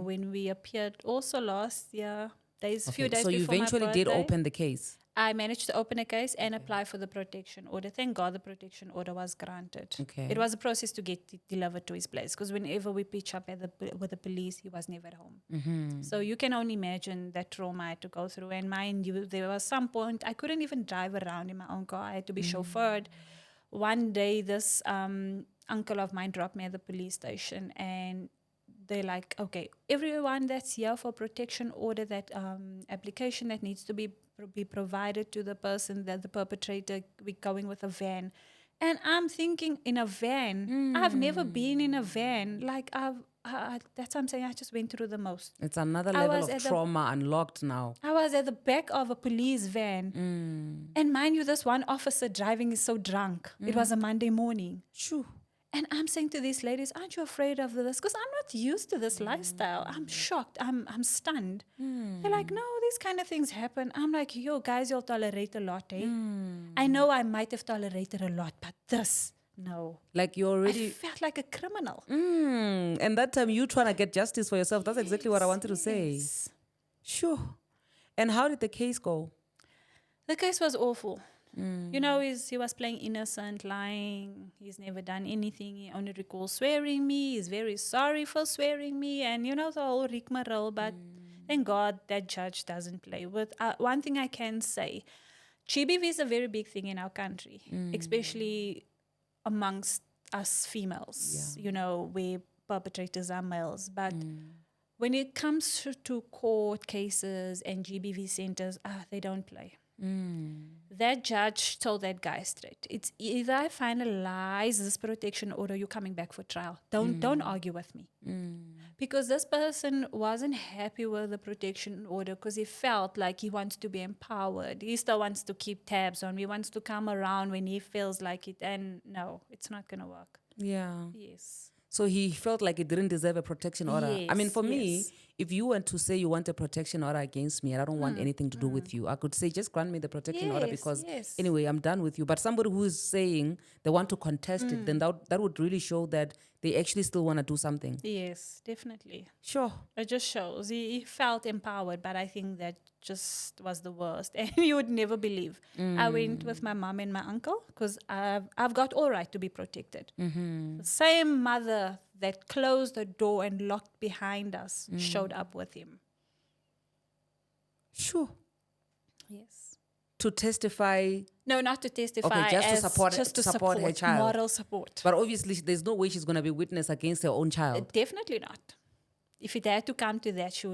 when we appeared also last year. few days So you before my eventually did birthday. open the case. I managed to open a case and apply for the protection order. Thank God the protection order was granted. Okay. It was a process to get it delivered to his place because whenever we pitch up with the police, he was never at home. Mm-hmm. So you can only imagine that trauma I had to go through. And mind you, there was some point I couldn't even drive around in my own car. I had to be chauffeured. One day, this uncle of mine dropped me at the police station and they're like, okay, everyone that's here for protection order, that application that needs to be provided to the person, that the perpetrator, we're going with a van. And I'm thinking, in a van? I've never been in a van. Like, that's what I'm saying. I just went through the most. It's another level of trauma unlocked now. I was at the back of a police van. And mind you, this one officer driving is so drunk. It was a Monday morning. Shoo. And I'm saying to these ladies, aren't you afraid of this? Because I'm not used to this lifestyle. I'm shocked. I'm stunned. They're like, no, these kind of things happen. I'm like, yo, guys, you'll tolerate a lot, eh? I know I might have tolerated a lot, but this, no. Like you already... I felt like a criminal. And that time you trying to get justice for yourself. That's exactly what I wanted to say. Sure. And how did the case go? The case was awful. You know, he was playing innocent, lying. He's never done anything. He only recalls swearing me. He's very sorry for swearing me. And, you know, the whole rigmarole. But thank God that judge doesn't play with. One thing I can say, GBV is a very big thing in our country, especially amongst us females, you know, where perpetrators are males. But when it comes to court cases and GBV centers, they don't play. That judge told that guy straight, it's either I finalize this protection order, you're coming back for trial. Don't argue with me. Because this person wasn't happy with the protection order because he felt like he wants to be empowered. He still wants to keep tabs on me, wants to come around when he feels like it. And no, it's not going to work. Yeah. Yes. So he felt like he didn't deserve a protection order. Yes, I mean, for me, if you were to say you want a protection order against me and I don't want anything to do with you, I could say, just grant me the protection order because anyway, I'm done with you. But somebody who is saying they want to contest it, then that would really show that they actually still want to do something. Yes, definitely. Sure. It just shows. He felt empowered, but I think that just was the worst. And you would never believe. I went with my mom and my uncle because I've got all right to be protected. The same mother that closed the door and locked behind us showed up with him. Sure. Yes. To testify. No, not to testify. Okay, just to support her child. Moral support. But obviously, there's no way she's going to be witness against her own child. Definitely not. If it had to come to that, she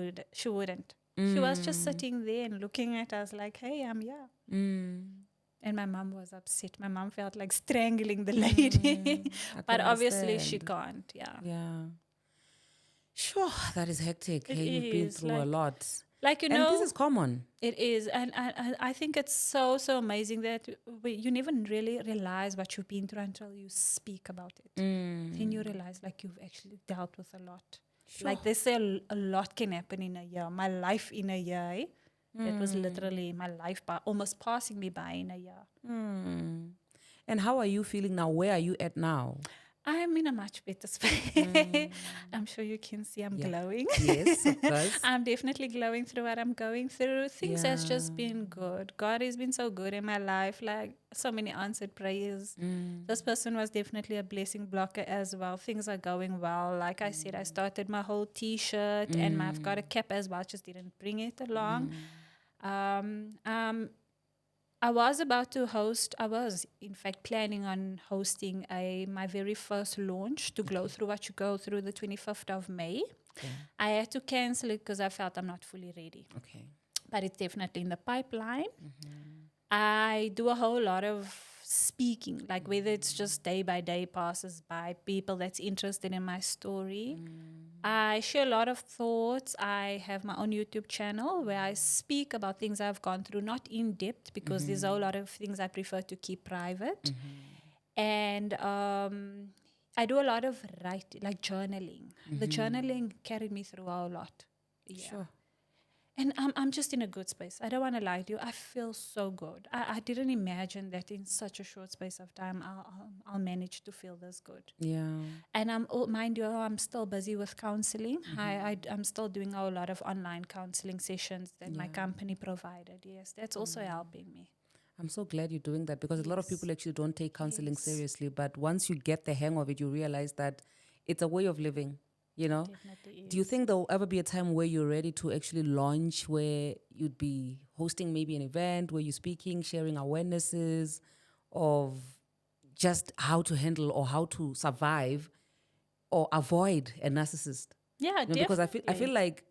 wouldn't. She was just sitting there and looking at us like, hey, I'm here. And my mom was upset. My mom felt like strangling the lady. But obviously she can't, Yeah. Sure, that is hectic. Hey, you've been through a lot. Like, you and know. This is common. It is. And I think it's so amazing that you never really realize what you've been through until you speak about it. Then you realize like you've actually dealt with a lot. Sure. Like they say a lot can happen in a year. My life in a year, eh? That was literally my life almost passing me by in a year. And how are you feeling now? Where are you at now? I'm in a much better space. I'm sure you can see I'm glowing. Yes, of course. I'm definitely glowing through what I'm going through. Things has just been good. God has been so good in my life. Like so many answered prayers. This person was definitely a blessing blocker as well. Things are going well. Like I said, I started my whole t-shirt and I've got a cap as well. Just didn't bring it along. I was in fact planning on hosting my very first launch to go through what you go through the 25th of May. Okay. I had to cancel it because I felt I'm not fully ready. Okay. But it's definitely in the pipeline. I do a whole lot of speaking, like whether it's just day by day passes by, people that's interested in my story. I share a lot of thoughts. I have my own YouTube channel where I speak about things I've gone through, not in depth because there's a whole lot of things I prefer to keep private. And I do a lot of writing, like journaling. The journaling carried me through a lot. Yeah. Sure. And I'm just in a good space. I don't want to lie to you. I feel so good. I didn't imagine that in such a short space of time I'll manage to feel this good. Yeah. And mind you, I'm still busy with counseling. I'm still doing a lot of online counseling sessions that my company provided. Yes, that's also helping me. I'm so glad you're doing that because a lot of people actually don't take counseling Yes. seriously. But once you get the hang of it, you realize that it's a way of living, you know? Definitely Do you is. think there will ever be a time where you're ready to actually launch, where you'd be hosting maybe an event where you're speaking, sharing awarenesses of just how to handle or how to survive or avoid a narcissist? Yeah, You know, because I feel definitely. like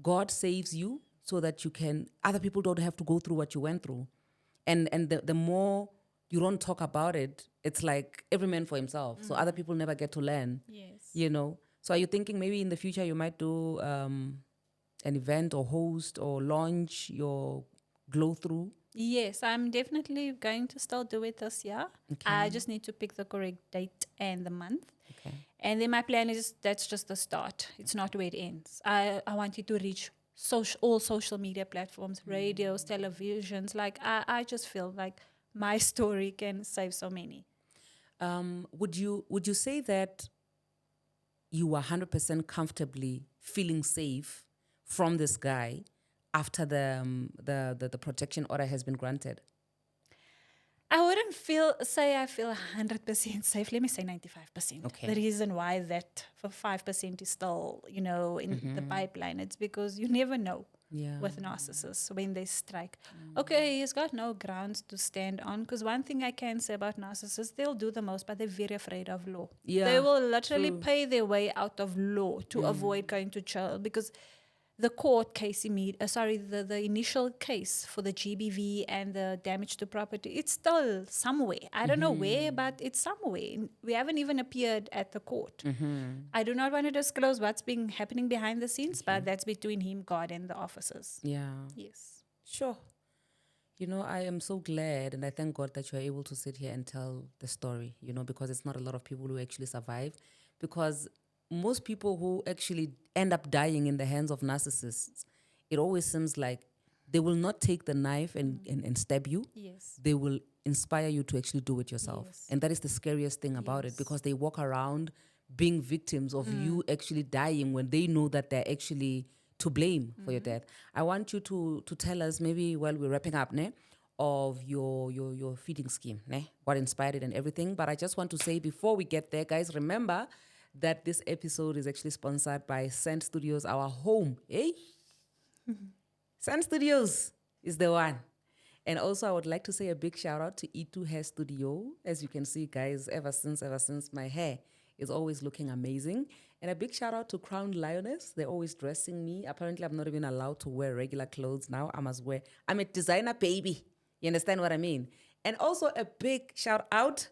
God saves you so that you can other people don't have to go through what you went through. And the more you don't talk about it, it's like every man for himself. So other people never get to learn. Yes. You know. So are you thinking maybe in the future you might do an event or host or launch your glow through? Yes, I'm definitely going to still do it this year. I Okay. just need to pick the correct date and the month. Okay. And then my plan is that's just the start. It's not where it ends. I want it to reach all social media platforms, radios, televisions. Like I just feel like my story can save so many. Would you say that you were 100% comfortably feeling safe from this guy after the protection order has been granted? I wouldn't say I feel 100% safe. Let me say 95%. Okay. The reason why that for 5% is still, in the pipeline, it's because you never know Yeah. with narcissists when they strike. Okay, he's got no grounds to stand on because one thing I can say about narcissists, they'll do the most, but they're very afraid of law. Yeah. They will literally True. pay their way out of law to avoid going to jail because the court case the initial case for the GBV and the damage to property, it's still somewhere. I don't know where, but it's somewhere. We haven't even appeared at the court. I do not want to disclose what's been happening behind the scenes, but that's between him, God, and the officers. Yeah. Yes. Sure. You know, I am so glad and I thank God that you are able to sit here and tell the story, you know, because it's not a lot of people who actually survive. Because most people who actually end up dying in the hands of narcissists, it always seems like they will not take the knife and stab you. Yes. They will inspire you to actually do it yourself. Yes. And that is the scariest thing about it Yes. because they walk around being victims of you actually dying when they know that they're actually to blame for your death. I want you to tell us maybe while we're wrapping up, ne, of your feeding scheme, ne, what inspired it and everything. But I just want to say before we get there, guys, remember that this episode is actually sponsored by Sand Studios, our home. Hey, Sand Studios is the one. And also, I would like to say a big shout out to E2 Hair Studio. As you can see, guys, ever since my hair is always looking amazing. And a big shout out to Crown Lioness. They're always dressing me. Apparently, I'm not even allowed to wear regular clothes now. I'm a designer baby. You understand what I mean? And also a big shout out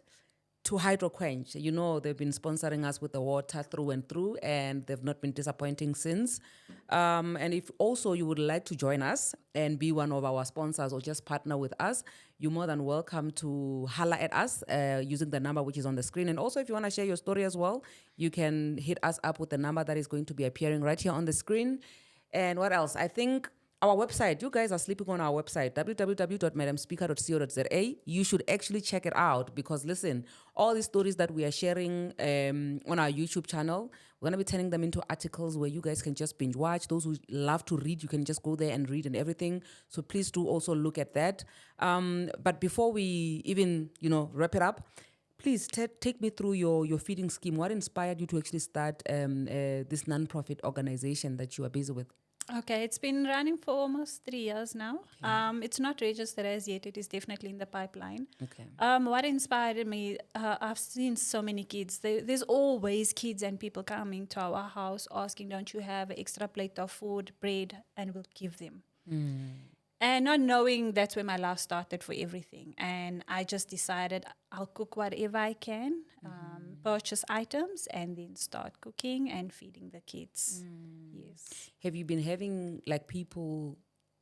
to HydroQuench. You know, they've been sponsoring us with the water through and through, and they've not been disappointing since. And if also you would like to join us and be one of our sponsors or just partner with us, you're more than welcome to holla at us using the number which is on the screen. And also, if you want to share your story as well, you can hit us up with the number that is going to be appearing right here on the screen. And what else? I think our website, you guys are sleeping on our website, www.madamspeaker.co.za. You should actually check it out because, listen, all these stories that we are sharing on our YouTube channel, we're going to be turning them into articles where you guys can just binge watch. Those who love to read, you can just go there and read and everything. So please do also look at that. But before we even, wrap it up, please take me through your feeding scheme. What inspired you to actually start this non-profit organization that you are busy with? Okay, it's been running for almost 3 years now. It's not registered as yet. It is definitely in the pipeline. Okay. What inspired me, I've seen so many kids. There's always kids and people coming to our house asking, don't you have an extra plate of food, bread, and we'll give them. And not knowing that's where my love started for everything. And I just decided I'll cook whatever I can, purchase items, and then start cooking and feeding the kids. Yes. Have you been having like people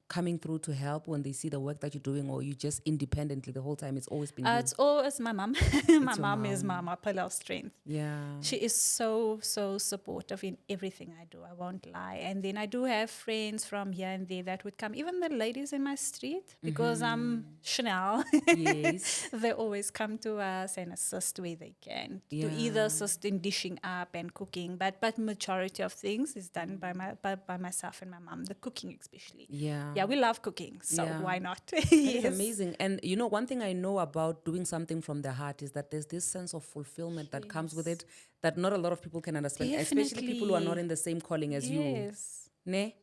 coming through to help when they see the work that you're doing, or you just independently the whole time? It's always been you. It's always my mom. My your mom is my pillar of strength. Yeah. She is so supportive in everything I do. I won't lie. And then I do have friends from here and there that would come, even the ladies in my street, because I'm Chanel. Yes. They always come to us and assist where they can. To Yeah. either assist in dishing up and cooking, but majority of things is done by myself and my mom. The cooking especially. Yeah. Yeah, we love cooking, so Yeah. why not? That is amazing. And you know, one thing I know about doing something from the heart is that there's this sense of fulfillment that comes with it that not a lot of people can understand, especially people who are not in the same calling as you. Yes. Ne?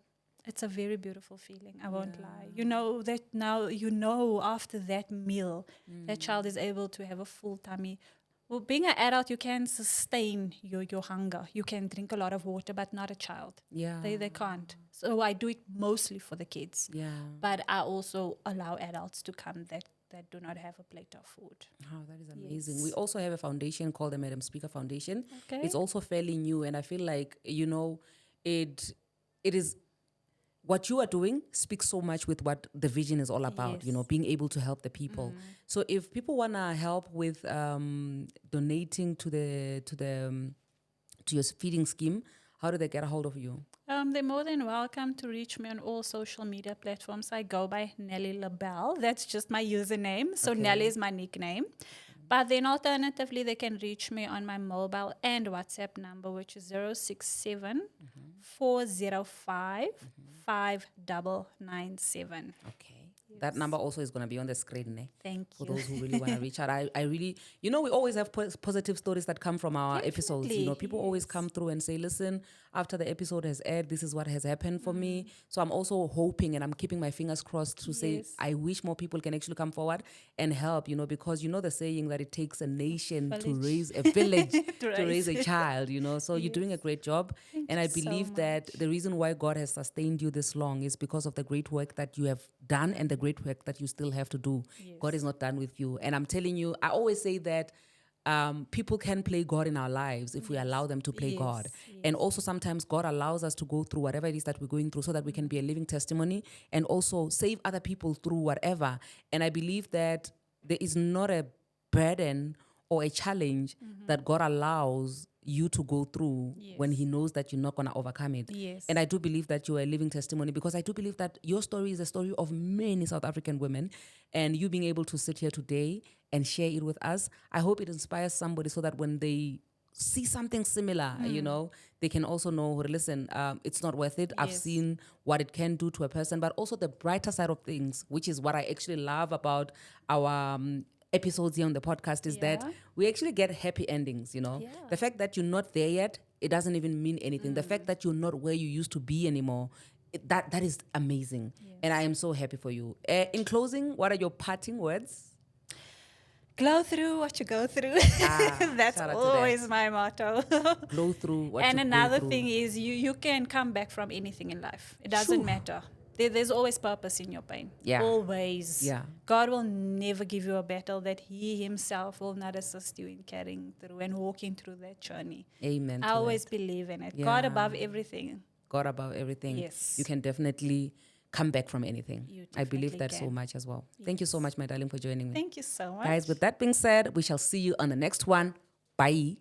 It's a very beautiful feeling. I won't lie. You know that now, after that meal, that child is able to have a full tummy. Well, being an adult, you can sustain your hunger. You can drink a lot of water, but not a child. Yeah. They can't. So I do it mostly for the kids. Yeah. But I also allow adults to come that do not have a plate of food. Oh, that is amazing. We also have a foundation called the Madam Speaker Foundation. Okay. It's also fairly new, and I feel like, you know, it is what you are doing speaks so much with what the vision is all about, you know, being able to help the people. So if people want to help with donating to your feeding scheme, how do they get a hold of you? They're more than welcome to reach me on all social media platforms. I go by Nelly LaBelle. That's just my username. So Nelly is my nickname. But then alternatively, they can reach me on my mobile and WhatsApp number, which is 067 405 5997. Okay. That number also is going to be on the screen. Eh? Thank For you. those who really want to reach out. I really, you know, we always have positive stories that come from our episodes. You know, people always come through and say, listen, after the episode has aired, this is what has happened for me. So I'm also hoping and I'm keeping my fingers crossed to say, I wish more people can actually come forward and help, you know, because you know the saying that it takes a nation to raise a village, to raise a child, you know. So you're doing a great job. And I believe that the reason why God has sustained you this long is because of the great work that you have done and the great work that you still have to do. God is not done with you. And I'm telling you, I always say that people can play God in our lives if we allow them to play God. And also sometimes God allows us to go through whatever it is that we're going through so that we can be a living testimony and also save other people through whatever. And I believe that there is not a burden or a challenge that God allows you to go through when he knows that you're not going to overcome it. And I do believe that you are a living testimony because I do believe that your story is a story of many South African women, and you being able to sit here today and share it with us, I hope it inspires somebody so that when they see something similar, you know, they can also know, listen, it's not worth it. I've seen what it can do to a person, but also the brighter side of things, which is what I actually love about our episodes here on the podcast is that we actually get happy endings, you know. The fact that you're not there yet, it doesn't even mean anything. The fact that you're not where you used to be anymore, that is amazing. And I am so happy for you. In closing, what are your parting words? Glow through what you go through. That's always my motto. Glow through what and you another go through. thing is you can come back from anything in life. It doesn't matter. There's always purpose in your pain. Always. God will never give you a battle that he himself will not assist you in carrying through and walking through that journey. Amen. I always believe in it. God above everything. God above everything. Yes. You can definitely come back from anything. I believe that so much as well. Thank you so much, my darling, for joining me. Thank you so much. Guys, with that being said, we shall see you on the next one. Bye.